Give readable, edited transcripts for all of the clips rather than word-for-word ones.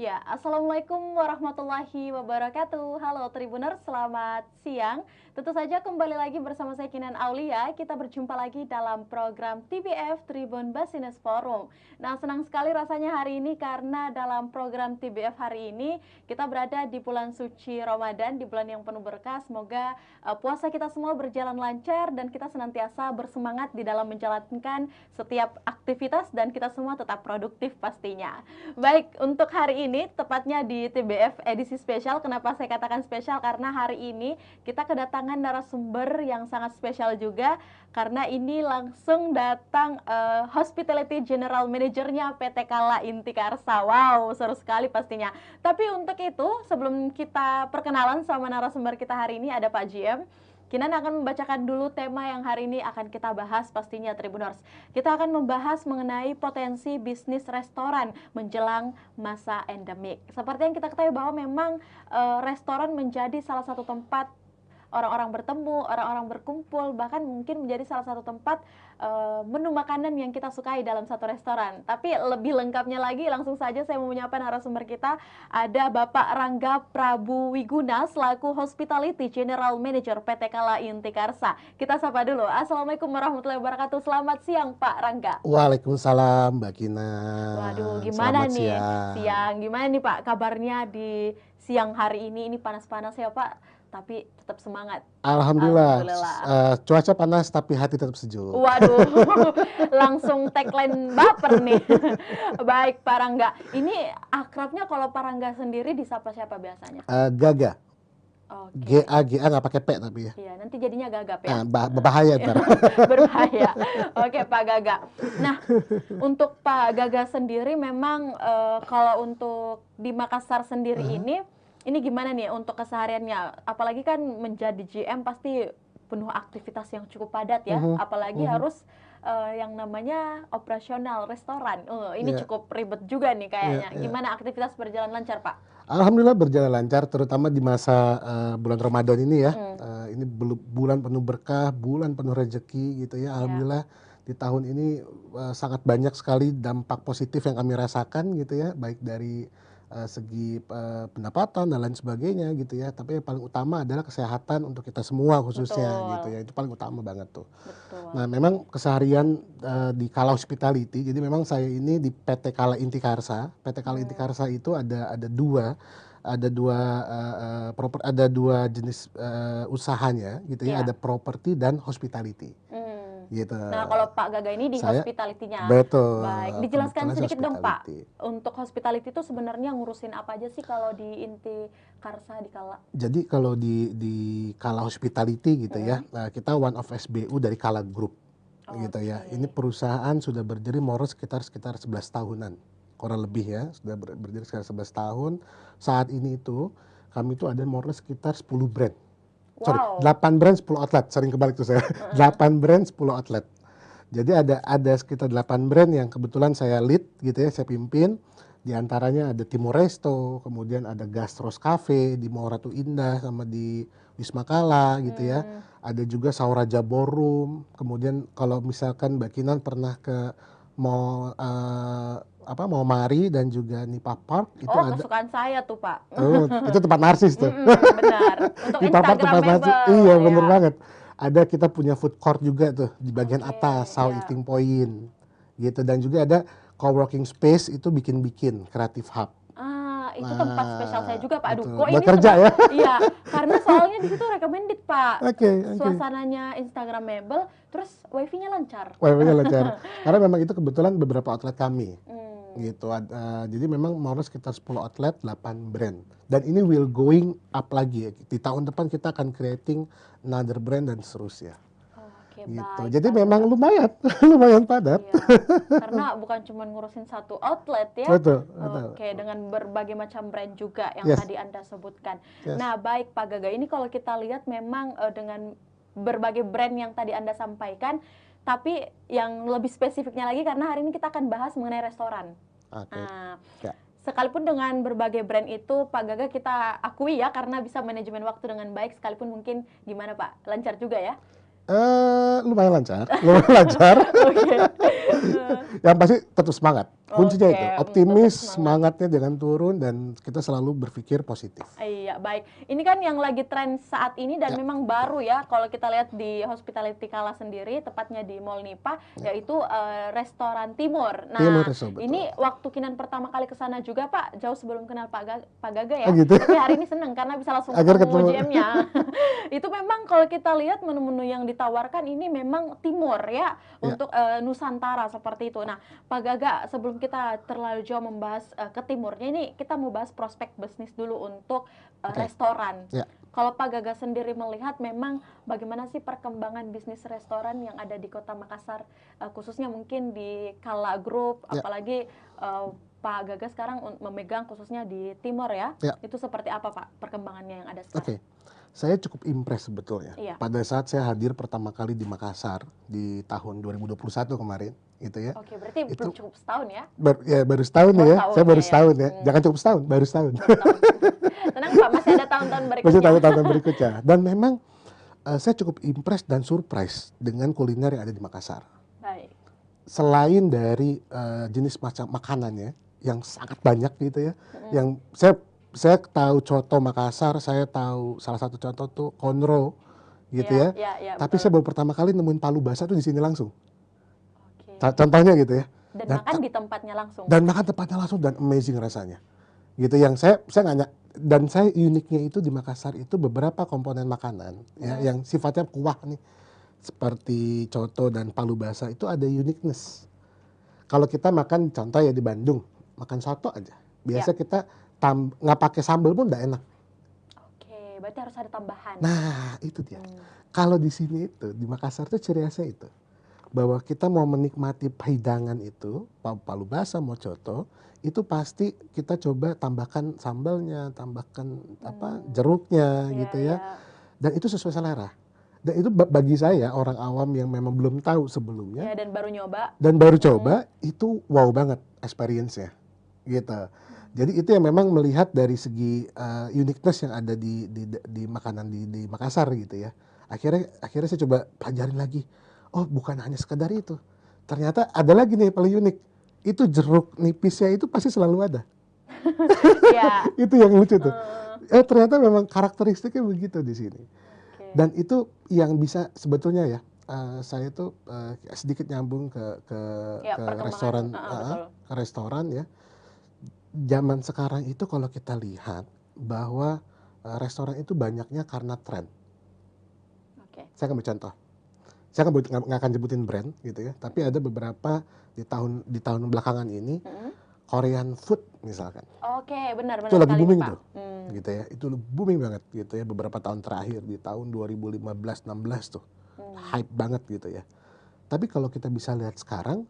Ya, Assalamualaikum warahmatullahi wabarakatuh. Halo Tribuners, selamat siang. Tentu saja kembali lagi bersama saya Kinan Aulia. Kita berjumpa lagi dalam program TBF Tribun Business Forum. Nah, senang sekali rasanya hari ini karena dalam program TBF hari ini kita berada di bulan suci Ramadan, di bulan yang penuh berkah. Semoga puasa kita semua berjalan lancar dan kita senantiasa bersemangat di dalam menjalankan setiap aktivitas dan kita semua tetap produktif pastinya. Baik, untuk hari ini tepatnya di TBF edisi spesial. Kenapa saya katakan spesial? Karena hari ini kita kedatangan narasumber yang sangat spesial juga, karena ini langsung datang Hospitality General Manager-nya PT Kala Intikarsa. Wow, seru sekali pastinya. Tapi untuk itu, sebelum kita perkenalan sama narasumber kita hari ini, ada Pak GM. Kinan akan membacakan dulu tema yang hari ini akan kita bahas pastinya Tribuners. Kita akan membahas mengenai potensi bisnis restoran menjelang masa endemik. Seperti yang kita ketahui bahwa memang restoran menjadi salah satu tempat orang-orang bertemu, orang-orang berkumpul, bahkan mungkin menjadi salah satu tempat menu makanan yang kita sukai dalam satu restoran. Tapi lebih lengkapnya lagi, langsung saja saya mau menyapa narasumber kita. Ada Bapak Rangga Prabu Wiguna selaku Hospitality General Manager PT Kala Intikarsa. Kita sapa dulu. Assalamualaikum warahmatullahi wabarakatuh. Selamat siang Pak Rangga. Waalaikumsalam Mbak Kina. Waduh, gimana Selamat nih siang. Gimana nih Pak kabarnya di siang hari ini? Ini panas-panas ya Pak, tapi tetap semangat. Alhamdulillah. Alhamdulillah. Cuaca panas tapi hati tetap sejuk. Waduh, langsung tagline baper nih. Baik Pak Rangga, ini akrabnya kalau Pak Rangga sendiri disapa siapa biasanya? Gaga. Oke. G-A apa P tapi ya. Iya, nanti jadinya gagap ya. Bahaya ntar. Berbahaya. Oke Pak Gaga. Nah, untuk Pak Gaga sendiri memang kalau untuk di Makassar sendiri ini gimana nih untuk kesehariannya? Apalagi kan menjadi GM pasti penuh aktivitas yang cukup padat ya. Apalagi harus yang namanya operasional restoran. Ini cukup ribet juga nih kayaknya. Gimana aktivitas berjalan lancar Pak? Alhamdulillah berjalan lancar, terutama di masa bulan Ramadan ini ya. Ini bulan penuh berkah, bulan penuh rezeki gitu ya. Alhamdulillah di tahun ini sangat banyak sekali dampak positif yang kami rasakan gitu ya, baik dari segi pendapatan dan lain sebagainya gitu ya. Tapi yang paling utama adalah kesehatan untuk kita semua khususnya gitu ya. Itu paling utama banget tuh. Betul. Nah, memang keseharian di Kala Hospitality, jadi memang saya ini di PT Kala Intikarsa. PT Kala Intikarsa itu ada dua jenis usahanya gitu ya. Ada properti dan hospitality. Gitu. Nah, kalau Pak Gaga ini di hospitality-nya. Betul. Baik, dijelaskan sedikit dong Pak. Untuk hospitality itu sebenarnya ngurusin apa aja sih kalau di Intikarsa di Kala? Jadi kalau di Kala Hospitality gitu ya, kita one of SBU dari Kala Group gitu ya. Ini perusahaan sudah berdiri sekitar 11 tahunan. Kurang lebih ya, sudah berdiri sekitar 11 tahun. Saat ini itu kami itu ada sekitar 10 brand. Sorry, 8 brand 10 outlet, sering kebalik tuh saya. 8 brand 10 outlet. Jadi ada sekitar 8 brand yang kebetulan saya lead gitu ya, saya pimpin. Di antaranya ada Timur Resto, kemudian ada Gastros Cafe di Mall Ratu Indah sama di Wisma Kala gitu ya. Ada juga Sauraja Ballroom. Kemudian kalau misalkan Mbak Kinan pernah ke Mall Mall Mari dan juga Nipa Park itu ada. Kesukaan saya tuh Pak. Itu tempat narsis tuh. Benar. Untuk Nipa Park tempat narsis. Iya, bener banget. Ada kita punya food court juga tuh di bagian atas, Sao Eating Point gitu, dan juga ada co-working space itu bikin Creative Hub. Itu tempat spesial saya juga Pak. Aduh, kok buat ini kerja ya? Iya, karena soalnya di situ recommended Pak. Oke. Suasananya Instagramable, terus wifi-nya lancar. Wifi-nya lancar. Karena memang itu kebetulan beberapa outlet kami. Gitu. Jadi memang sekitar 10 outlet, 8 brand. Dan ini will going up lagi ya. Di tahun depan kita akan creating another brand dan seterusnya. Gitu. Baik, jadi memang lumayan padat. Karena bukan cuma ngurusin satu outlet ya. Betul. Dengan berbagai macam brand juga yang tadi Anda sebutkan. Nah, baik Pak Gaga, ini kalau kita lihat memang dengan berbagai brand yang tadi Anda sampaikan, tapi yang lebih spesifiknya lagi karena hari ini kita akan bahas mengenai restoran. Sekalipun dengan berbagai brand itu Pak Gaga kita akui ya, karena bisa manajemen waktu dengan baik, sekalipun mungkin gimana Pak, lancar juga ya? Lumayan lancar. Yang pasti tetap semangat. Kuncinya Oke, itu, tetap optimis, semangat. semangatnya jangan turun dan kita selalu berpikir positif. Iya, baik. Ini kan yang lagi tren saat ini dan Ya, memang baru ya kalau kita lihat di Hospitality Kala sendiri, tepatnya di Mall Nipa, ya. yaitu restoran Timur. Timur Nah, Resto, betul. ini waktu Kinan pertama kali ke sana juga Pak, jauh sebelum kenal Pak Gaga ya. Ah, gitu. Tapi hari ini seneng karena bisa langsung Agar ketemu ketemu. GM-nya. Itu memang kalau kita lihat menu-menu yang ditawarkan ini memang Timur ya, Ya, untuk Nusantara seperti itu. Nah, Pak Gaga, sebelum kita terlalu jauh membahas ke timurnya, ini kita mau bahas prospek bisnis dulu untuk oke. restoran. Ya, Kalau Pak Gaga sendiri melihat memang bagaimana sih perkembangan bisnis restoran yang ada di Kota Makassar, khususnya mungkin di Kala Group, ya, apalagi Pak Gaga sekarang memegang khususnya di Timur ya. ya. Itu seperti apa Pak perkembangannya yang ada Oke. sekarang? Saya cukup impress sebetulnya. Iya. Pada saat saya hadir pertama kali di Makassar di tahun 2021 kemarin, gitu ya. Oke, berarti belum Itu cukup setahun ya? baru setahun Baru ya. setahun Saya baru ya. setahun ya. Jangan cukup setahun, baru setahun. Baru setahun. Tenang Pak, masih ada tahun-tahun Masih berikutnya. tahun-tahun berikutnya. Dan memang saya cukup impress dan surprise dengan kuliner yang ada di Makassar. Baik. Selain dari jenis macam makanannya yang sangat banyak gitu ya, yang saya tahu coto Makassar, saya tahu salah satu contoh tuh konro gitu ya. Iya, Tapi saya baru pertama kali nemuin palu basah tuh di sini langsung. Oke. Contohnya gitu ya. Dan makan di tempatnya langsung. Dan makan tempatnya langsung dan amazing rasanya. Gitu yang saya nggak dan saya uniknya itu di Makassar itu beberapa komponen makanan ya yang sifatnya kuah nih seperti coto dan palu basah itu ada uniqueness. Kalau kita makan contoh ya di Bandung makan soto aja biasa kita nggak pakai sambal pun udah enak. Oke, berarti harus ada tambahan. Nah itu dia. Kalau di sini itu di Makassar tuh ciri khasnya itu bahwa kita mau menikmati hidangan itu palu basah mau coto itu pasti kita coba tambahkan sambalnya, tambahkan jeruknya gitu ya. Dan itu sesuai selera. Dan itu bagi saya orang awam yang memang belum tahu sebelumnya. Ya, dan baru nyoba. Dan baru coba itu wow banget experience-nya. Gitu. Jadi itu yang memang melihat dari segi uniqueness yang ada di makanan di Makassar gitu ya. Akhirnya saya coba pelajarin lagi. Oh, bukan hanya sekedar itu. Ternyata ada lagi nih yang paling unik. Itu jeruk nipisnya itu pasti selalu ada. Ya. Itu yang lucu tuh. Ternyata memang karakteristiknya begitu di sini. Dan itu yang bisa sebetulnya ya. Saya tuh sedikit nyambung ke restoran, ke restoran ya. Zaman sekarang itu kalau kita lihat bahwa restoran itu banyaknya karena tren. Saya akan bercontoh. Saya nggak akan sebutin brand gitu ya, tapi ada beberapa di tahun belakangan ini Korean food misalkan. Oke, benar Itu lagi booming Pak. tuh, gitu ya. Itu booming banget gitu ya beberapa tahun terakhir di tahun 2015-16 tuh, hype banget gitu ya. Tapi kalau kita bisa lihat sekarang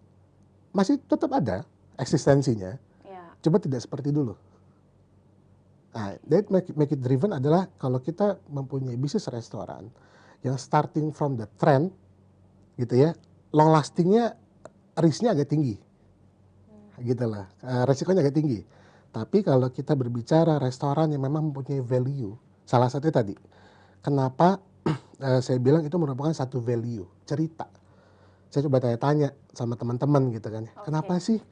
masih tetap ada eksistensinya, coba tidak seperti dulu. Nah, that make it driven adalah kalau kita mempunyai bisnis restoran yang starting from the trend gitu ya, long lastingnya risknya agak tinggi, gitu lah, resikonya agak tinggi. Tapi kalau kita berbicara restoran yang memang mempunyai value, salah satunya tadi, kenapa saya bilang itu merupakan satu value, cerita. Saya coba tanya-tanya sama teman-teman gitu kan, kenapa sih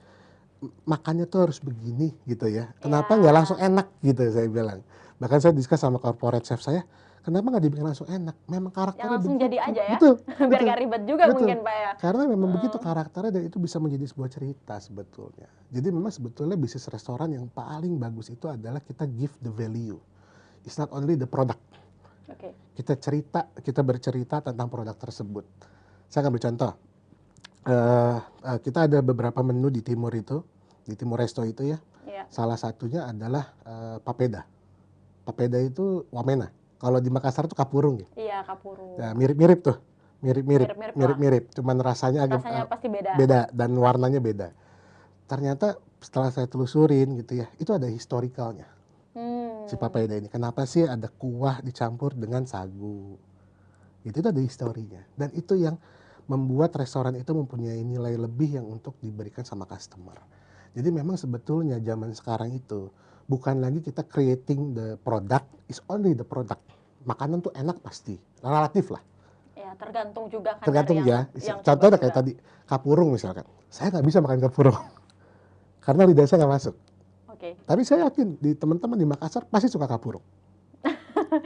makannya tuh harus begini gitu ya, kenapa nggak langsung enak gitu saya bilang. Bahkan saya discuss sama corporate chef saya, kenapa nggak dibikin langsung enak? Memang karakternya langsung begitu. jadi aja ya. Betul. Biar gak ribet juga mungkin Pak ya. Karena memang begitu karakternya dan itu bisa menjadi sebuah cerita sebetulnya. Jadi memang sebetulnya bisnis restoran yang paling bagus itu adalah kita give the value. It's not only the product. Kita bercerita tentang produk tersebut. Saya akan bercontoh. Kita ada beberapa menu di Timur itu, di Timur Resto itu ya. Salah satunya adalah papeda. Papeda itu wamena. Kalau di Makassar itu kapurung ya. Iya, kapurung. Ya, mirip-mirip tuh. Mirip-mirip. Cuman rasanya agak pasti beda. Beda dan warnanya beda. Ternyata setelah saya telusurin gitu ya, itu ada historicalnya. Si papeda ini. Kenapa sih ada kuah dicampur dengan sagu? Itu ada historinya. Dan itu yang membuat restoran itu mempunyai nilai lebih yang untuk diberikan sama customer. Jadi memang sebetulnya zaman sekarang itu bukan lagi kita creating the product, is only the product. Makanan tuh enak pasti, relatif lah. Ya, tergantung juga kan. Tergantung dari ya. Contohnya kayak tadi, kapurung misalkan. Saya nggak bisa makan kapurung. karena lidah saya nggak masuk. Oke. Tapi saya yakin di teman-teman di Makassar pasti suka kapuruk.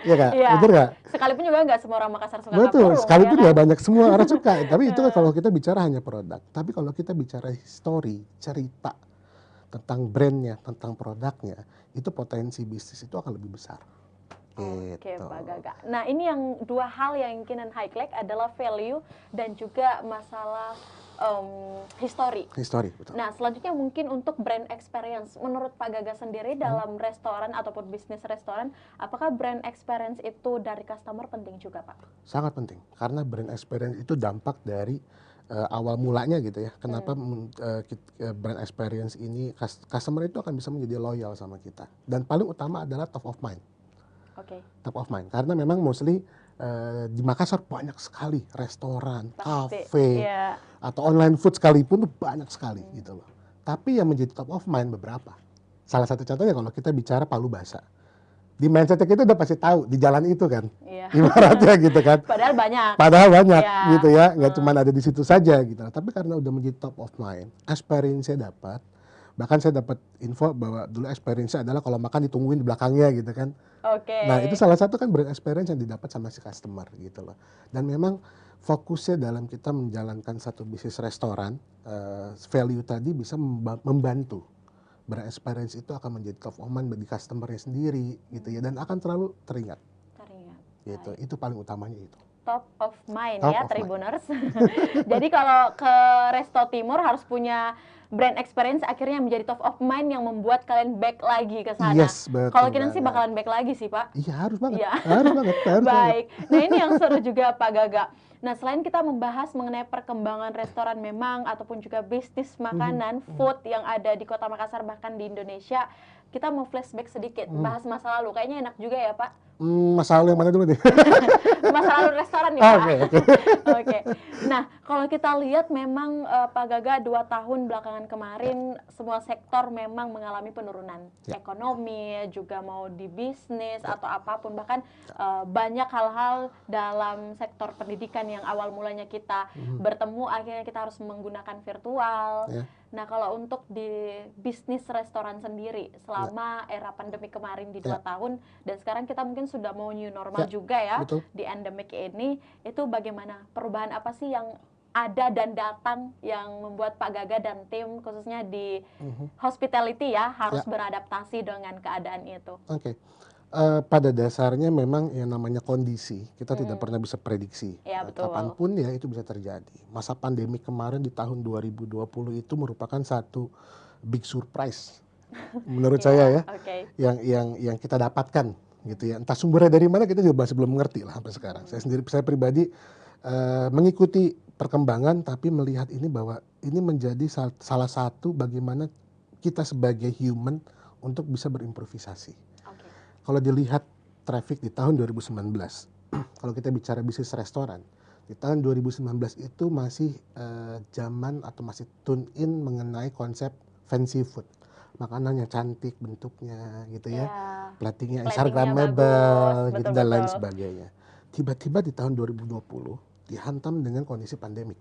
Iya Kak, Iya. betul nggak? Sekalipun juga nggak semua orang Makassar suka Betul, kapurung, sekalipun ya kan? nggak banyak semua orang suka. Tapi itu kan kalau kita bicara hanya produk. Tapi kalau kita bicara history, cerita tentang brandnya, tentang produknya, itu potensi bisnis itu akan lebih besar. Oke, Gitu. Pak Gaga. Nah, ini yang dua hal yang Kinan highlight adalah value dan juga masalah history. History, betul. Nah, selanjutnya mungkin untuk brand experience. Menurut Pak Gaga sendiri dalam restoran ataupun bisnis restoran, apakah brand experience itu dari customer penting juga, Pak? Sangat penting karena brand experience itu dampak dari awal mulanya gitu ya. Kenapa brand experience ini customer itu akan bisa menjadi loyal sama kita. Dan paling utama adalah top of mind. Oke. Top of mind karena memang mostly di Makassar banyak sekali restoran, Pasti. kafe, Iya. atau online food sekalipun tuh banyak sekali gitu loh. Tapi yang menjadi top of mind beberapa. Salah satu contohnya kalau kita bicara Palu Basa. Di mindset kita udah pasti tahu di jalan itu kan. Iya. Ibaratnya gitu kan. Padahal banyak. Padahal banyak Iya. gitu ya, nggak cuma ada di situ saja gitu. Tapi karena udah menjadi top of mind, experience saya dapat. Bahkan saya dapat info bahwa dulu experience adalah kalau makan ditungguin di belakangnya gitu kan. Oke. Nah itu salah satu kan brand experience yang didapat sama si customer gitu loh. Dan memang fokusnya dalam kita menjalankan satu bisnis restoran, value tadi bisa membantu. Brand experience itu akan menjadi top of mind bagi customernya sendiri gitu ya. Dan akan selalu teringat Teringat. gitu. Baik. Itu paling utamanya itu. Top of mind Top ya, of mind. Tribuners. Jadi kalau ke Resto Timur harus punya brand experience akhirnya menjadi top of mind yang membuat kalian back lagi ke sana. Yes, betul Kalau Kinan sih banget. bakalan back lagi sih, Pak. Iya harus banget, Iya. harus banget, harus banget. Baik. Nah, ini yang seru juga Pak Gaga. Nah, selain kita membahas mengenai perkembangan restoran memang ataupun juga bisnis makanan, food yang ada di Kota Makassar bahkan di Indonesia, kita mau flashback sedikit, bahas masa lalu. Kayaknya enak juga ya, Pak. Masalah yang mana dulu nih? Masa lalu restoran nih, Ah, Pak. oke. Oke. Nah, kalau kita lihat memang Pak Gaga 2 tahun belakangan kemarin semua sektor memang mengalami penurunan. Ya. Ekonomi, juga mau di bisnis atau apapun. Bahkan banyak hal-hal dalam sektor pendidikan yang awal mulanya kita bertemu, akhirnya kita harus menggunakan virtual. Ya. Nah, kalau untuk di bisnis restoran sendiri selama era pandemi kemarin di 2 tahun dan sekarang kita mungkin sudah mau new normal Ya, juga ya betul. di endemic ini, itu bagaimana? Perubahan apa sih yang ada dan datang yang membuat Pak Gaga dan tim khususnya di hospitality ya harus Ya. beradaptasi dengan keadaan itu? Oke. Pada dasarnya memang yang namanya kondisi kita tidak pernah bisa prediksi. Ya, betul. Kapanpun ya itu bisa terjadi. Masa pandemi kemarin di tahun 2020 itu merupakan satu big surprise menurut saya ya, Oke. yang kita dapatkan gitu ya. Entah sumbernya dari mana kita juga masih belum mengerti lah sampai sekarang. Saya pribadi mengikuti perkembangan tapi melihat ini bahwa ini menjadi salah satu bagaimana kita sebagai human untuk bisa berimprovisasi. Oke. Kalau dilihat traffic di tahun 2019, kalau kita bicara bisnis restoran, di tahun 2019 itu masih zaman atau masih tune in mengenai konsep fancy food. Makanannya cantik bentuknya gitu ya. Platingnya instagramable bagus, gitu betul, dan lain betul. sebagainya. Tiba-tiba di tahun 2020 dihantam dengan kondisi pandemik.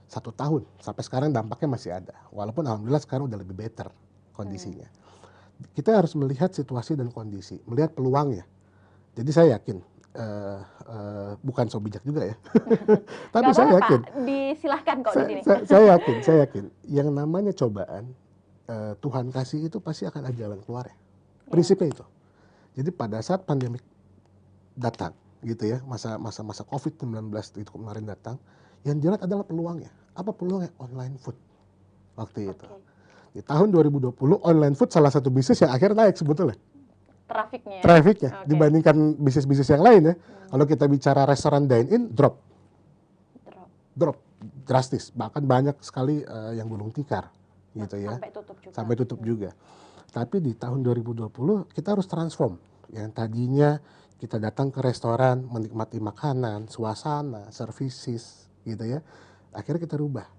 1 tahun sampai sekarang dampaknya masih ada. Walaupun alhamdulillah sekarang udah lebih better kondisinya. Kita harus melihat situasi dan kondisi, melihat peluangnya. Jadi saya yakin, bukan so bijak juga ya, tapi Nggak saya apa-apa, yakin, Pak. Disilahkan kok di sini. saya yakin, yang namanya cobaan Tuhan kasih itu pasti akan ada jalan keluar ya. Prinsipnya itu. Jadi pada saat pandemik datang, gitu ya, masa COVID-19 itu kemarin datang, yang jelas adalah peluangnya. Apa peluangnya? Online food waktu itu. Oke. Di tahun 2020 online food salah satu bisnis yang akhirnya naik sebetulnya. Trafficnya. Trafficnya Oke. dibandingkan bisnis-bisnis yang lain ya. Kalau kita bicara restoran dine-in drop drastis, bahkan banyak sekali yang gulung tikar gitu ya. Sampai tutup juga. Sampai tutup juga. Tapi di tahun 2020 kita harus transform. Yang tadinya kita datang ke restoran menikmati makanan, suasana, services gitu ya. Akhirnya kita rubah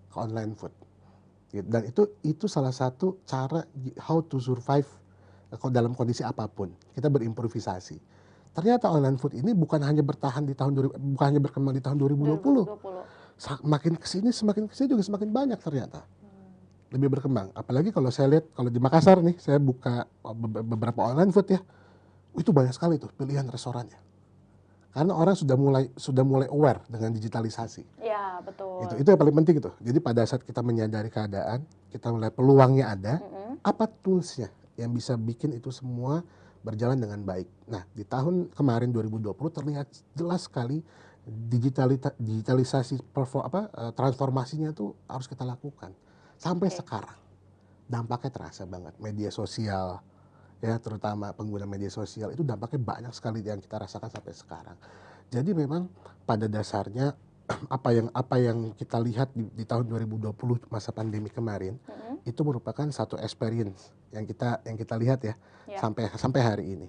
ke online food. Dan itu salah satu cara how to survive dalam kondisi apapun. Kita berimprovisasi. Ternyata online food ini bukan hanya bertahan di tahun bukan hanya berkembang di tahun 2020. Makin kesini juga semakin banyak ternyata. lebih berkembang. Apalagi kalau saya lihat kalau di Makassar nih, saya buka beberapa online food ya, itu banyak sekali tuh pilihan restorannya. Karena orang sudah mulai aware dengan digitalisasi. Ya, betul. Itu yang paling penting itu. Jadi pada saat kita menyadari keadaan, kita melihat peluangnya ada, apa toolsnya yang bisa bikin itu semua berjalan dengan baik. Nah, di tahun kemarin 2020 terlihat jelas sekali digitalisasi transformasinya itu harus kita lakukan. Sampai sekarang dampaknya terasa banget. Media sosial ya, terutama pengguna media sosial itu dampaknya banyak sekali yang kita rasakan sampai sekarang. Jadi memang pada dasarnya apa yang kita lihat di tahun 2020 masa pandemi kemarin itu merupakan satu experience yang kita lihat ya, sampai hari ini.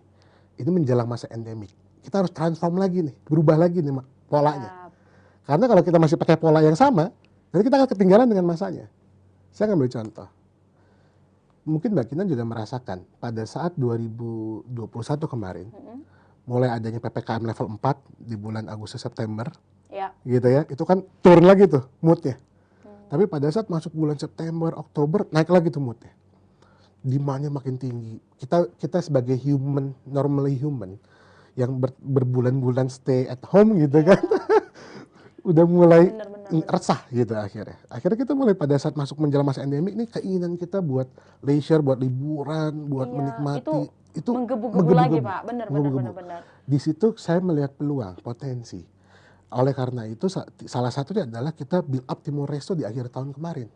Ini menjelang masa endemik. Kita harus transform lagi nih, berubah lagi nih polanya. Karena kalau kita masih pakai pola yang sama, nanti kita akan ketinggalan dengan masanya. Saya ngambil contoh. Mungkin Mbak Kinan juga merasakan pada saat 2021 kemarin, mulai adanya PPKM level 4 di bulan Agustus September, gitu ya, itu kan turun lagi tuh moodnya. Tapi pada saat masuk bulan September, Oktober, naik lagi tuh moodnya. Demandnya makin tinggi. Kita sebagai human, normally human, yang berbulan-bulan stay at home gitu kan, udah mulai resah gitu akhirnya. Akhirnya kita mulai pada saat masuk menjelang masa endemik nih, keinginan kita buat leisure, buat liburan, buat menikmati itu menggebu-gebu lagi Pak. Benar. Di situ saya melihat peluang, potensi. Oleh karena itu salah satunya adalah kita build up Timor Resto di akhir tahun kemarin.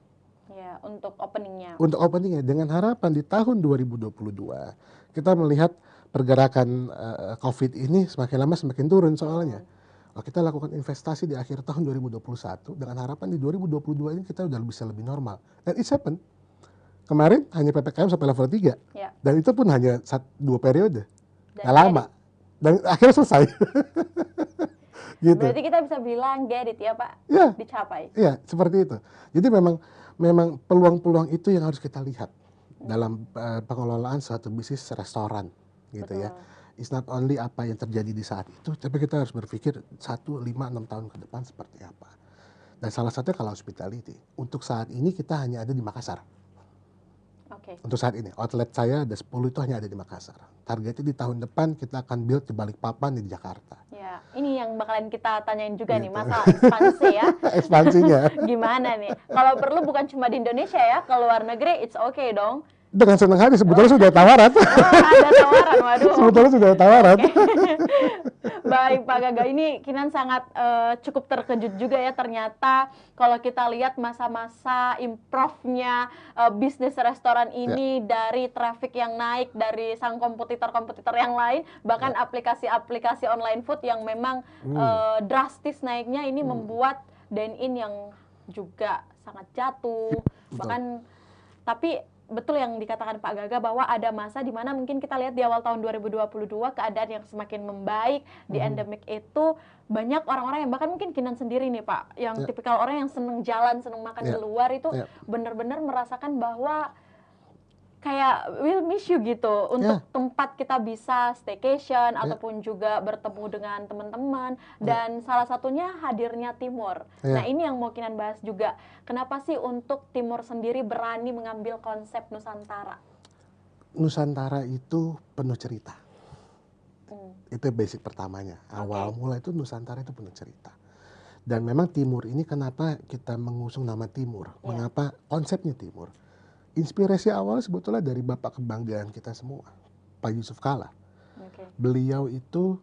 Ya, untuk openingnya. Untuk openingnya dengan harapan di tahun 2022 kita melihat pergerakan COVID ini semakin lama semakin turun soalnya. Kita lakukan investasi di akhir tahun 2021 dengan harapan di 2022 ini kita udah bisa lebih normal. Dan it's happen. Kemarin hanya PPKM sampai level 3. Dan itu pun hanya 2 periode. Nggak lama. Dan akhirnya selesai. Gitu. Berarti kita bisa bilang get it ya Pak? Ya. Dicapai. Iya, seperti itu. Jadi memang peluang-peluang itu yang harus kita lihat dalam pengelolaan suatu bisnis restoran gitu. Betul. Ya. It's not only apa yang terjadi di saat itu, tapi kita harus berpikir 1, 5, 6 tahun ke depan seperti apa. Dan salah satunya kalau hospitality. Untuk saat ini kita hanya ada di Makassar. Untuk saat ini, outlet saya ada 10 itu hanya ada di Makassar. Targetnya di tahun depan kita akan build di Balikpapan di Jakarta. Ya, ini yang bakalan kita tanyain juga nih, masalah ekspansi ya. Ekspansinya. Gimana nih? Kalau perlu bukan cuma di Indonesia ya, ke luar negeri it's okay dong. Dengan senang hati, sebetulnya sudah tawaran. Ada tawaran, waduh. Sebetulnya sudah tawaran. Baik Pak Gaga, ini Kinan sangat cukup terkejut juga ya, ternyata kalau kita lihat masa-masa improve-nya bisnis restoran ini dari traffic yang naik dari sang kompetitor-kompetitor yang lain, bahkan aplikasi-aplikasi online food yang memang drastis naiknya ini membuat dine-in yang juga sangat jatuh. Bahkan tapi betul yang dikatakan Pak Gaga bahwa ada masa di mana mungkin kita lihat di awal tahun 2022 keadaan yang semakin membaik di endemik itu, banyak orang-orang yang bahkan mungkin Kinan sendiri nih Pak, yang tipikal orang yang seneng jalan, seneng makan di luar itu benar-benar merasakan bahwa kayak will miss you gitu untuk tempat kita bisa staycation ataupun juga bertemu dengan teman-teman dan salah satunya hadirnya Timor. Nah ini yang mau Kinan bahas juga, kenapa sih untuk Timor sendiri berani mengambil konsep Nusantara? Nusantara itu penuh cerita. Itu basic pertamanya. Awal mula itu Nusantara itu penuh cerita. Dan memang Timur ini kenapa kita mengusung nama Timur? Mengapa konsepnya Timur? Inspirasi awal sebetulnya dari bapak kebanggaan kita semua, Pak Yusuf Kalla. Beliau itu,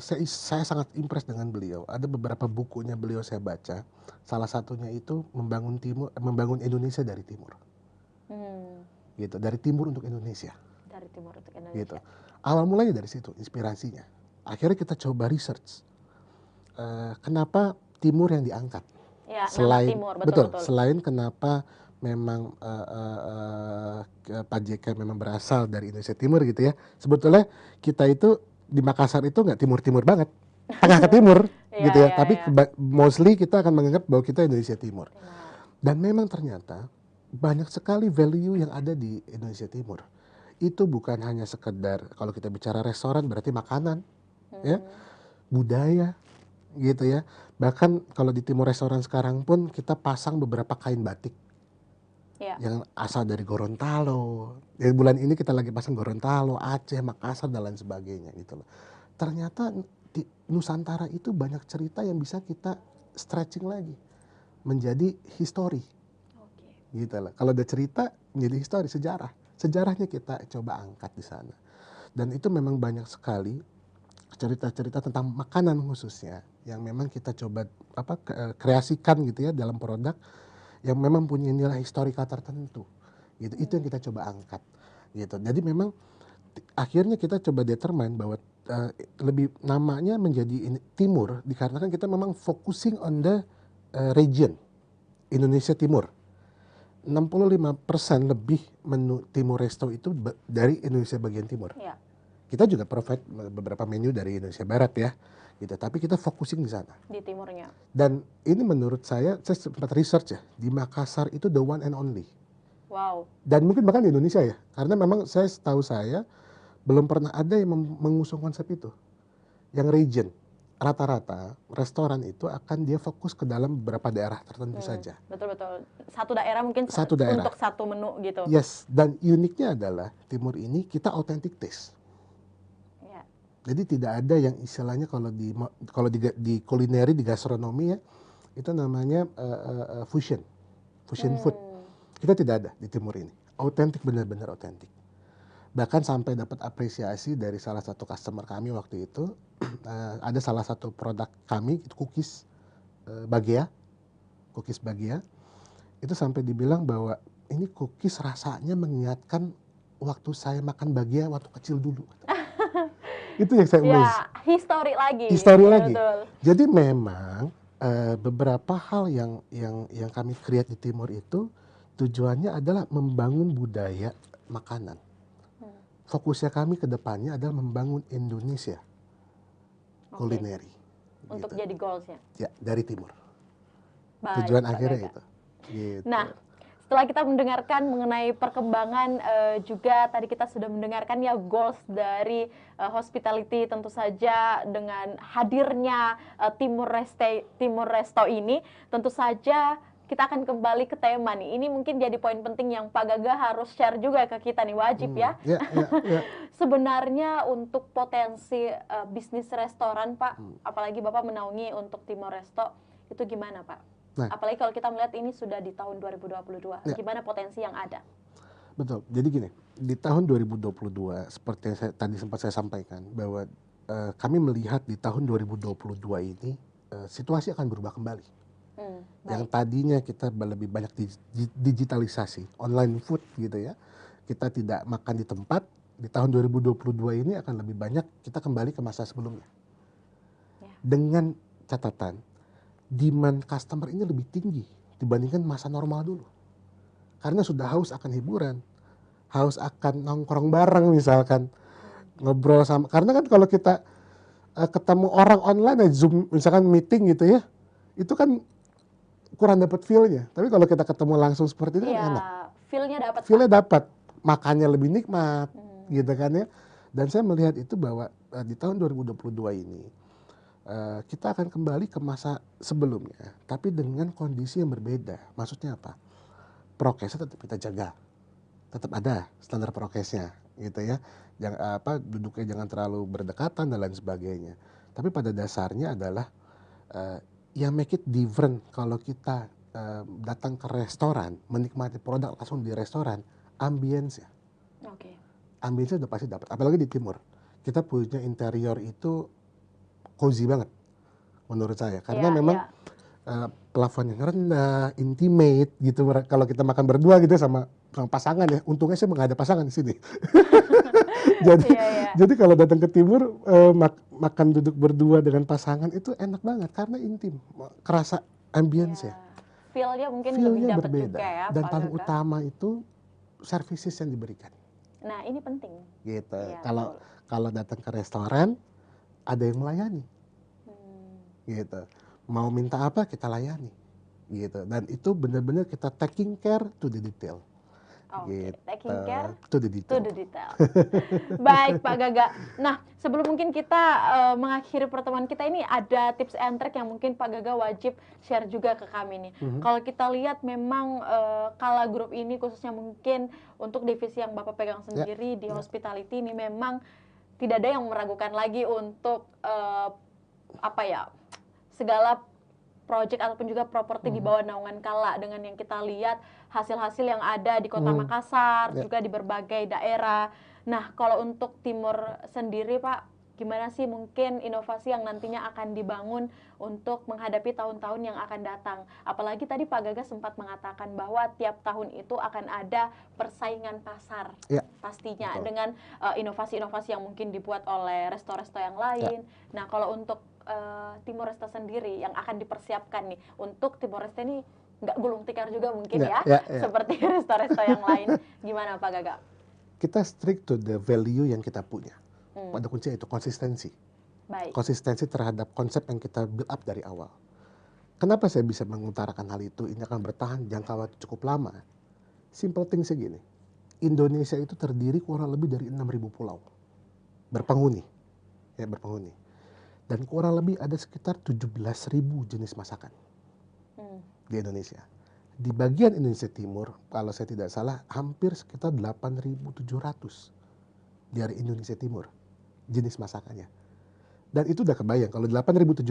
saya sangat impress dengan beliau. Ada beberapa bukunya beliau saya baca. Salah satunya itu membangun Indonesia dari Timur. Gitu, dari Timur untuk Indonesia. Dari Timur untuk Indonesia. Gitu. Awal mulanya dari situ inspirasinya. Akhirnya kita coba research. Kenapa Timur yang diangkat? Ya, selain Timur, betul. Selain kenapa memang Pak JK memang berasal dari Indonesia Timur gitu ya. Sebetulnya kita itu di Makassar itu nggak timur-timur banget, tengah ke timur gitu ya. Tapi mostly kita akan menganggap bahwa kita Indonesia Timur. Dan memang ternyata banyak sekali value yang ada di Indonesia Timur. Itu bukan hanya sekedar kalau kita bicara restoran berarti makanan, ya, budaya gitu ya. Bahkan kalau di Timur restoran sekarang pun kita pasang beberapa kain batik. Ya. yang asal dari Gorontalo. Dari bulan ini kita lagi pasang Gorontalo, Aceh, Makassar dan lain sebagainya gitu loh. Ternyata di Nusantara itu banyak cerita yang bisa kita stretching lagi menjadi histori Oke. gitu loh. Kalau ada cerita menjadi histori, sejarah. Sejarahnya kita coba angkat di sana. Dan itu memang banyak sekali cerita-cerita tentang makanan khususnya yang memang kita coba kreasikan gitu ya dalam produk yang memang punya nilai historika tertentu gitu. Itu yang kita coba angkat gitu. Jadi memang akhirnya kita coba determine bahwa lebih namanya menjadi timur dikarenakan kita memang focusing on the region Indonesia Timur. 65% lebih menu Timur Resto itu dari Indonesia bagian timur. Ya. Kita juga provide beberapa menu dari Indonesia Barat ya, gitu. Tapi kita focusing di sana. Di timurnya. Dan ini menurut saya sempat research ya, di Makassar itu the one and only. Wow. Dan mungkin bahkan di Indonesia ya, karena memang setahu saya belum pernah ada yang mengusung konsep itu. Yang region, rata-rata restoran itu akan dia fokus ke dalam beberapa daerah tertentu saja. Betul-betul. Satu daerah mungkin Satu daerah. untuk satu menu gitu. Yes, dan uniknya adalah timur ini kita authentic taste. Ya. Jadi tidak ada yang istilahnya di kulineri, di gastronomi ya, itu namanya fusion food. Kita tidak ada di timur ini. Autentik, benar-benar autentik. Bahkan sampai dapat apresiasi dari salah satu customer kami waktu itu. Ada salah satu produk kami itu cookies Bagia, itu sampai dibilang bahwa ini cookies rasanya mengingatkan waktu saya makan Bagia waktu kecil dulu. Itu yang saya amazed. Ya, histori lagi. Betul. Jadi memang beberapa hal yang kami create di timur itu tujuannya adalah membangun budaya makanan. Fokusnya kami ke depannya adalah membangun Indonesia kulineri. Untuk gitu. jadi goalsnya. Ya, dari timur. Baik, Tujuan akhirnya itu. Gitu. Nah, setelah kita mendengarkan mengenai perkembangan, juga tadi kita sudah mendengarkan ya goals dari hospitality, tentu saja dengan hadirnya Timur Resto ini, tentu saja kita akan kembali ke tema nih. Ini mungkin jadi poin penting yang Pak Gaga harus share juga ke kita nih, wajib ya. Ya. Sebenarnya untuk potensi bisnis restoran Pak, apalagi Bapak menaungi untuk Timur Resto, itu gimana Pak? Nah, apalagi kalau kita melihat ini sudah di tahun 2022, gimana potensi yang ada? Betul. Jadi gini, di tahun 2022 seperti yang tadi sempat saya sampaikan bahwa kami melihat di tahun 2022 ini situasi akan berubah kembali. Yang tadinya kita lebih banyak digitalisasi, online food gitu ya. Kita tidak makan di tempat, di tahun 2022 ini akan lebih banyak kita kembali ke masa sebelumnya. Dengan catatan demand customer ini lebih tinggi dibandingkan masa normal dulu. Karena sudah haus akan hiburan, haus akan nongkrong bareng misalkan, ngobrol sama. Karena kan kalau kita ketemu orang online, Zoom misalkan meeting gitu ya, itu kan kurang dapat feel-nya. Tapi kalau kita ketemu langsung seperti itu kan enak. Feel-nya dapat, makannya lebih nikmat, gitu kan ya. Dan saya melihat itu bahwa di tahun 2022 ini kita akan kembali ke masa sebelumnya, tapi dengan kondisi yang berbeda. Maksudnya apa? Prokesnya tetap kita jaga, tetap ada standar prokesnya, gitu ya. Duduknya jangan terlalu berdekatan dan lain sebagainya. Tapi pada dasarnya adalah yang make it different kalau kita datang ke restoran, menikmati produk langsung di restoran, ambience-nya. Ambience udah pasti dapat. Apalagi di timur, kita punya interior itu cozy banget menurut saya, karena memang plafon yang rendah, intimate gitu. Kalau kita makan berdua gitu sama pasangan ya, untungnya saya nggak ada pasangan di sini. Jadi kalau datang ke timur makan duduk berdua dengan pasangan itu enak banget karena intim, kerasa ambience ya. Feel-nya mungkin lebih dapat berbeda juga ya. Dan paling utama itu services yang diberikan. Nah ini penting. Gitu. Kalau datang ke restoran ada yang melayani. Gitu. Mau minta apa kita layani. Gitu. Dan itu benar-benar kita taking care to the detail. Oke, gitu. taking care To the to detail. the detail. Baik, Pak Gaga. Nah, sebelum mungkin kita mengakhiri pertemuan kita ini, ada tips and trick yang mungkin Pak Gaga wajib share juga ke kami nih. Kalau kita lihat memang Kala Group ini khususnya mungkin untuk divisi yang Bapak pegang sendiri di hospitality ini memang tidak ada yang meragukan lagi untuk apa ya, segala project ataupun juga properti di bawah naungan Kala, dengan yang kita lihat hasil-hasil yang ada di Kota Makassar, juga di berbagai daerah. Nah, kalau untuk Timur sendiri, Pak, gimana sih mungkin inovasi yang nantinya akan dibangun untuk menghadapi tahun-tahun yang akan datang? Apalagi tadi Pak Gaga sempat mengatakan bahwa tiap tahun itu akan ada persaingan pasar, pastinya, dengan inovasi-inovasi yang mungkin dibuat oleh resto-resto yang lain. Nah, kalau untuk Timor Leste sendiri yang akan dipersiapkan nih untuk Timor Leste ini nggak gulung tikar juga mungkin seperti resto-resto yang lain, gimana Pak Gaga? Kita strict to the value yang kita punya. Pada kuncinya itu konsistensi. Baik. Konsistensi terhadap konsep yang kita build up dari awal. Kenapa saya bisa mengutarakan hal itu? Ini akan bertahan jangka waktu cukup lama. Simple thing segini. Indonesia itu terdiri kurang lebih dari 6.000 pulau berpenghuni, berpenghuni. Dan kurang lebih ada sekitar 17.000 jenis masakan di Indonesia. Di bagian Indonesia Timur, kalau saya tidak salah, hampir sekitar 8.700 dari Indonesia Timur jenis masakannya. Dan itu udah kebayang, kalau 8.700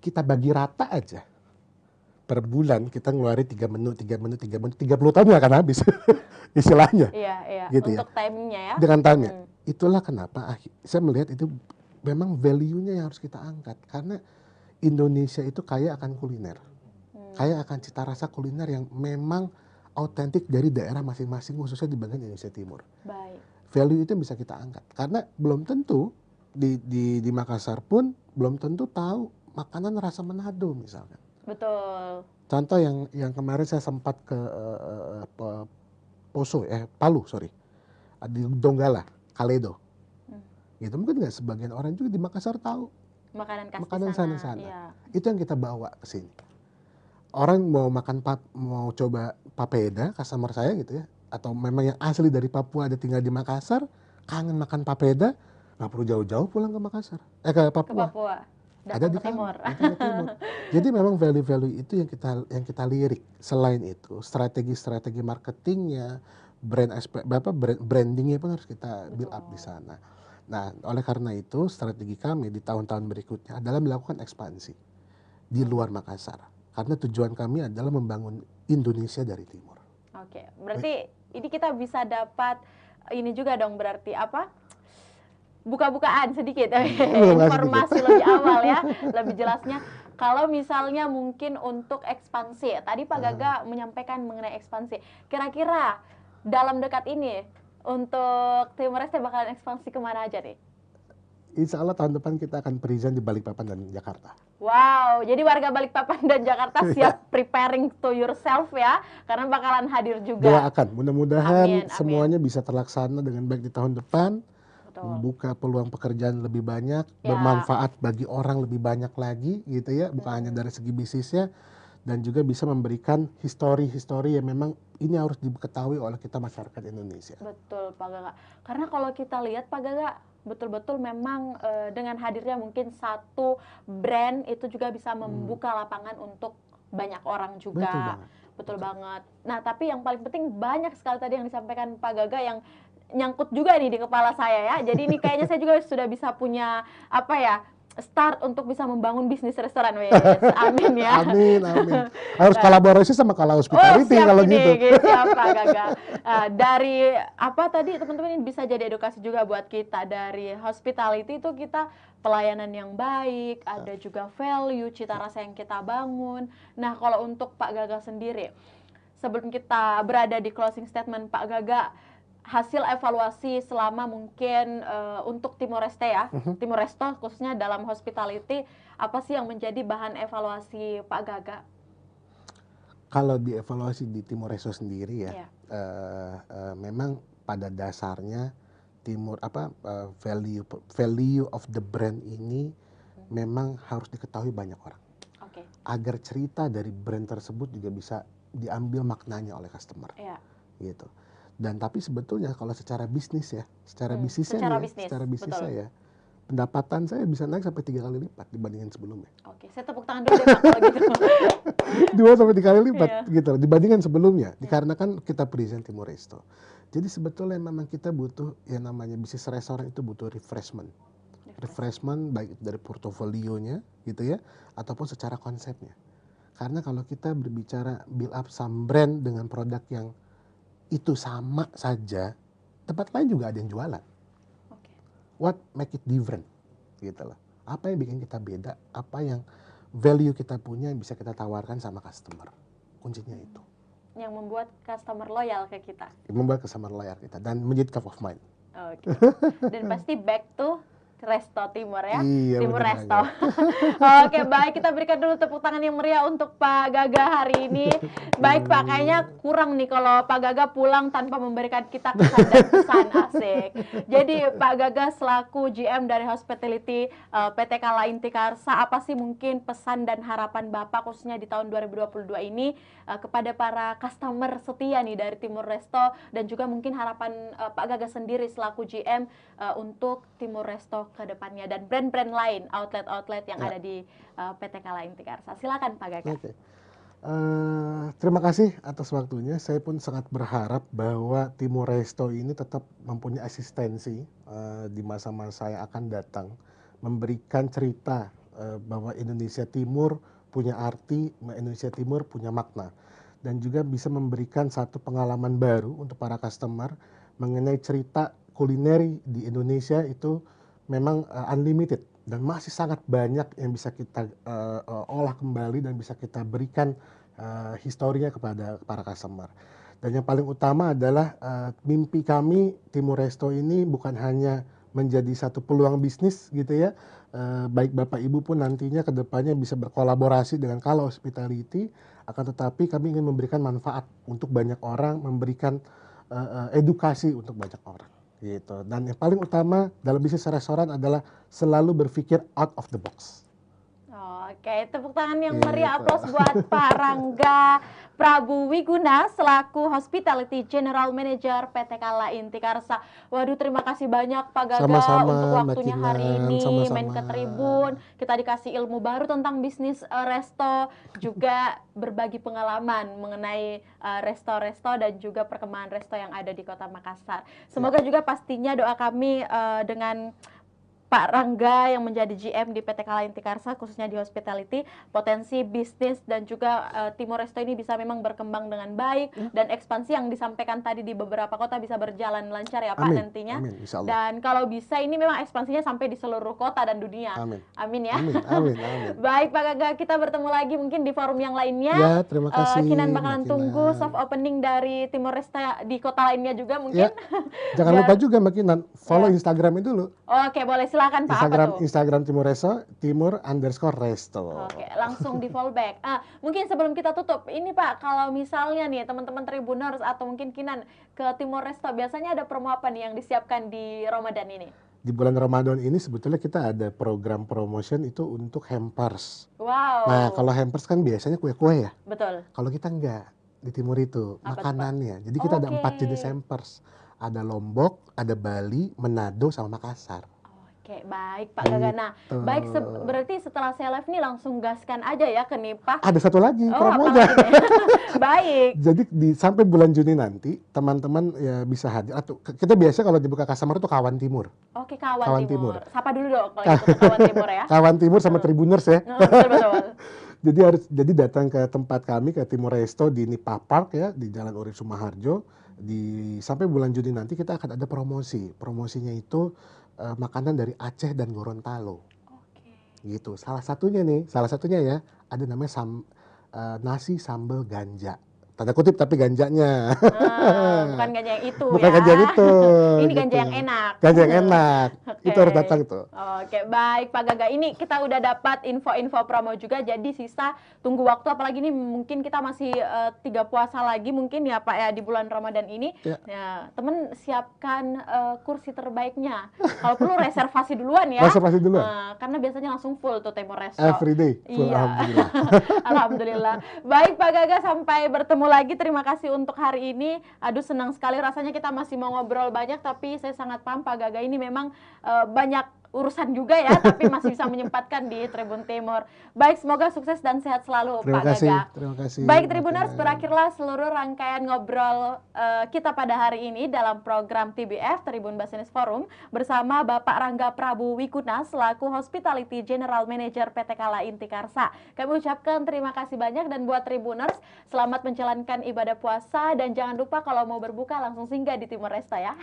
kita bagi rata aja. Per bulan kita ngeluarin 3 menu, 30 tahun nggak akan habis istilahnya. Iya. Gitu untuk timingnya ya. Dengan timingnya. Itulah kenapa saya melihat itu memang value-nya yang harus kita angkat. Karena Indonesia itu kaya akan kuliner. Kaya akan cita rasa kuliner yang memang autentik dari daerah masing-masing, khususnya di bagian Indonesia Timur. Baik. Value itu bisa kita angkat. Karena belum tentu di Makassar pun belum tentu tahu makanan rasa Manado misalkan. Betul. Contoh yang kemarin saya sempat ke Palu, di Donggala, Kaledo. Gitu mungkin nggak sebagian orang juga di Makassar tahu makanan khas sana. Iya. Itu yang kita bawa ke sini. Orang mau mau coba papeda, customer saya gitu ya, atau memang yang asli dari Papua ada tinggal di Makassar, kangen makan papeda, nggak perlu jauh-jauh pulang ke Makassar, ke Papua. Ada di Timur. Jadi memang value-value itu yang kita lirik. Selain itu, strategi marketingnya, brandingnya pun harus kita build up di sana. Nah, oleh karena itu strategi kami di tahun-tahun berikutnya adalah melakukan ekspansi di luar Makassar. Karena tujuan kami adalah membangun Indonesia dari timur. Oke, berarti ini kita bisa dapat ini juga dong, berarti apa? Buka-bukaan sedikit, informasi lebih awal ya, lebih jelasnya. Kalau misalnya mungkin untuk ekspansi, tadi Pak Gaga menyampaikan mengenai ekspansi. Kira-kira dalam dekat ini untuk Timor Leste bakalan ekspansi kemana aja nih? Insya Allah tahun depan kita akan present di Balikpapan dan Jakarta. Wow, jadi warga Balikpapan dan Jakarta siap preparing to yourself ya, karena bakalan hadir juga. Doakan, mudah-mudahan semuanya bisa terlaksana dengan baik di tahun depan. Membuka peluang pekerjaan lebih banyak, bermanfaat bagi orang lebih banyak lagi gitu ya, bukan hanya dari segi bisnisnya, dan juga bisa memberikan histori-histori yang memang ini harus diketahui oleh kita masyarakat Indonesia. Betul Pak Gaga, karena kalau kita lihat Pak Gaga, betul-betul memang dengan hadirnya mungkin satu brand itu juga bisa membuka lapangan untuk banyak orang juga. Betul banget. Nah, tapi yang paling penting banyak sekali tadi yang disampaikan Pak Gaga yang nyangkut juga nih di kepala saya ya. Jadi ini kayaknya saya juga sudah bisa punya start untuk bisa membangun bisnis restoran. Amin ya. Amin. Harus kolaborasi sama Kala Hospitality kalau gitu. Siap Pak Gaga. Dari tadi teman-teman ini bisa jadi edukasi juga buat kita. Dari hospitality itu kita pelayanan yang baik, ada juga value, cita rasa yang kita bangun. Nah, kalau untuk Pak Gaga sendiri, sebelum kita berada di closing statement Pak Gaga, hasil evaluasi selama mungkin untuk Timor Leste ya, Timor Leste khususnya dalam hospitality, apa sih yang menjadi bahan evaluasi Pak Gaga? Kalau dievaluasi di Timor Leste sendiri ya, memang pada dasarnya value of the brand ini memang harus diketahui banyak orang, agar cerita dari brand tersebut juga bisa diambil maknanya oleh customer. gitu. Dan tapi sebetulnya kalau secara bisnis ya, secara bisnisnya secara nih ya, bisnis, secara bisnisnya betul. ya, pendapatan saya bisa naik sampai 3 kali lipat dibandingin sebelumnya. Oke, saya tepuk tangan dulu deh Pak kalau gitu. 2 sampai 3 kali lipat Iya. gitu loh, dibandingkan sebelumnya. Iya. Dikarenakan kita present Timor Resto. Jadi sebetulnya memang kita butuh yang namanya bisnis restoran itu butuh refreshment. Refreshment baik dari portofolionya gitu ya, ataupun secara konsepnya. Karena kalau kita berbicara build up some brand dengan produk yang itu sama saja, tempat lain juga ada yang jualan. Oke. What make it different? Gitu loh. Apa yang bikin kita beda? Apa yang value kita punya yang bisa kita tawarkan sama customer? Kuncinya itu. Yang membuat customer loyal ke kita. Membuat customer loyal kita dan menjadi top of mind. Oke. Dan pasti back to Resto Timur ya. Iya, Timur bener Resto. banget. Oke, baik, kita berikan dulu tepuk tangan yang meriah untuk Pak Gaga hari ini. Baik Pak, kayaknya kurang nih kalau Pak Gaga pulang tanpa memberikan kita kesan dan pesan, asik. Jadi Pak Gaga selaku GM dari Hospitality PT Kala Intikarsa, apa sih mungkin pesan dan harapan Bapak khususnya di tahun 2022 ini kepada para customer setia nih dari Timur Resto, dan juga mungkin harapan Pak Gaga sendiri selaku GM untuk Timur Resto ke depannya dan brand-brand lain, outlet-outlet yang ada di PT Kala Intikarsa. Silakan Pak Gaga. Oke. Terima kasih atas waktunya. Saya pun sangat berharap bahwa Timor Resto ini tetap mempunyai asistensi di masa-masa yang akan datang, memberikan cerita bahwa Indonesia Timur punya arti, Indonesia Timur punya makna, dan juga bisa memberikan satu pengalaman baru untuk para customer mengenai cerita kulineri di Indonesia itu memang unlimited dan masih sangat banyak yang bisa kita olah kembali dan bisa kita berikan historinya kepada para customer. Dan yang paling utama adalah mimpi kami Timor Resto ini bukan hanya menjadi satu peluang bisnis gitu ya, baik Bapak Ibu pun nantinya ke depannya bisa berkolaborasi dengan Kala Hospitality, akan tetapi kami ingin memberikan manfaat untuk banyak orang, memberikan edukasi untuk banyak orang gitu. Dan yang paling utama dalam bisnis restoran adalah selalu berpikir out of the box. Oke, tepuk tangan yang Gitu. meriah, aplaus buat Pak Rangga Prabu Wiguna selaku Hospitality General Manager PT Kala Intikarsa. Waduh, terima kasih banyak Pak Gaga Sama-sama, untuk waktunya Mbak hari Kinan, ini sama-sama. main ke Tribun. Kita dikasih ilmu baru tentang bisnis resto, juga berbagi pengalaman mengenai resto-resto dan juga perkembangan resto yang ada di Kota Makassar. Semoga juga pastinya doa kami dengan Pak Rangga yang menjadi GM di PT Kala Intikarsa khususnya di Hospitality, potensi bisnis dan juga Timor Resto ini bisa memang berkembang dengan baik dan ekspansi yang disampaikan tadi di beberapa kota bisa berjalan lancar ya Pak nantinya. Amin, insya Allah. Dan kalau bisa ini memang ekspansinya sampai di seluruh kota dan dunia. Amin. Amin ya. Amin. Baik Pak Gaga, kita bertemu lagi mungkin di forum yang lainnya. Ya, terima kasih. Kinan bakalan Mbak tunggu Kinan. soft opening dari Timor Resto di kota lainnya juga mungkin. Ya, jangan lupa juga Mbak Kinan, follow Instagramnya dulu. Oke, boleh silakan Pak. Apa tuh? Instagram Timor Resto, Timur_Resto. Oke, langsung di fallback. Mungkin sebelum kita tutup, ini Pak, kalau misalnya nih teman-teman Tribuners atau mungkin Kinan ke Timor Resto, biasanya ada promo apa nih yang disiapkan di Ramadan ini? Di bulan Ramadan ini sebetulnya kita ada program promotion itu untuk hampers. Wow. Nah, kalau hampers kan biasanya kue-kue ya. Betul. Kalau kita enggak, di Timur itu Apa tuh, Pak? makanannya. Jadi kita ada 4 Oke. jenis hampers. Ada Lombok, ada Bali, Manado, sama Makassar. Oke, baik Pak Gaga. Nah, baik berarti setelah saya live nih langsung gaskan aja ya ke Nipah. Ada satu lagi Oh, promonya. apalagi nih? Baik. Jadi sampai bulan Juni nanti teman-teman ya bisa hadir. Atau kita biasa kalau dibuka customer itu kawan timur. Oke, kawan, Kawan timur. Timur. Sapa dulu dong kalau gitu ke kawan timur ya. Kawan timur sama Tribuners ya. Betul. Jadi datang ke tempat kami ke Timor Resto di Nipah Park ya di Jalan Urip Sumaharjo. Sampai bulan Juni nanti kita akan ada promosi. Promosinya itu makanan dari Aceh dan Gorontalo. Oke. Gitu. Salah satunya ya ada namanya nasi sambal ganja. Tanda kutip tapi ganjanya. Bukan ganja yang itu Bukan ya. ganja yang itu. Ini gitu. ganja yang enak. Ganja yang enak. Oke. Itu harus datang tuh. Oke, baik Pak Gaga. Ini kita udah dapat info-info promo juga. Jadi sisa tunggu waktu, apalagi ini mungkin kita masih 3 puasa lagi mungkin ya Pak ya di bulan Ramadan ini. Ya. Ya, temen siapkan kursi terbaiknya. Kalau perlu reservasi duluan ya. Reservasi dulu. Karena biasanya langsung full tuh Timor Resto. Every day. Full, Iya. alhamdulillah. Alhamdulillah. Baik Pak Gaga, sampai bertemu bertemu lagi. Terima kasih untuk hari ini. Aduh, senang sekali rasanya kita masih mau ngobrol banyak, tapi saya sangat paham Pak Gaga ini memang banyak urusan juga ya, tapi masih bisa menyempatkan di Tribun Timur. Baik, semoga sukses dan sehat selalu Pak Gaga. Terima kasih. Baik Tribuners, berakhirlah seluruh rangkaian ngobrol kita pada hari ini dalam program TBF Tribun Business Forum bersama Bapak Rangga Prabu Wiguna selaku Hospitality General Manager PT Kala Intikarsa. Kami ucapkan terima kasih banyak dan buat Tribuners, selamat menjalankan ibadah puasa dan jangan lupa kalau mau berbuka langsung singgah di Timor Resta ya.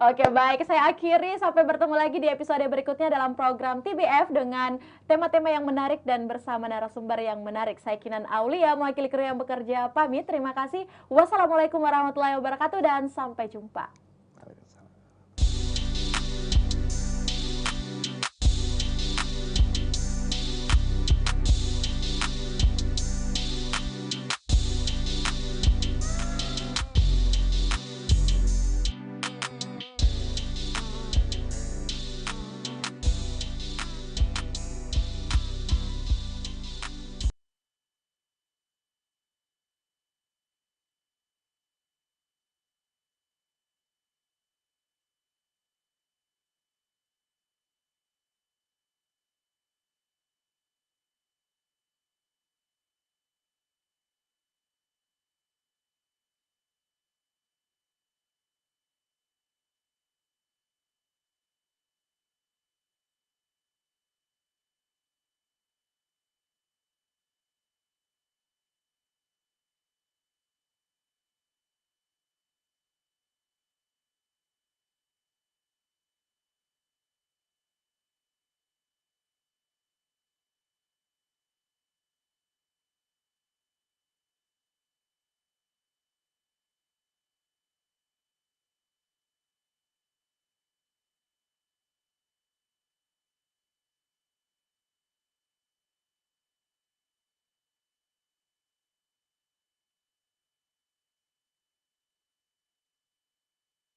Oke, baik, saya akhiri, sampai bertemu lagi di episode berikutnya dalam program TBF dengan tema-tema yang menarik dan bersama narasumber yang menarik. Saya Kinan Aulia, mewakili kru yang bekerja, pamit. Terima kasih. Wassalamualaikum warahmatullahi wabarakatuh dan sampai jumpa.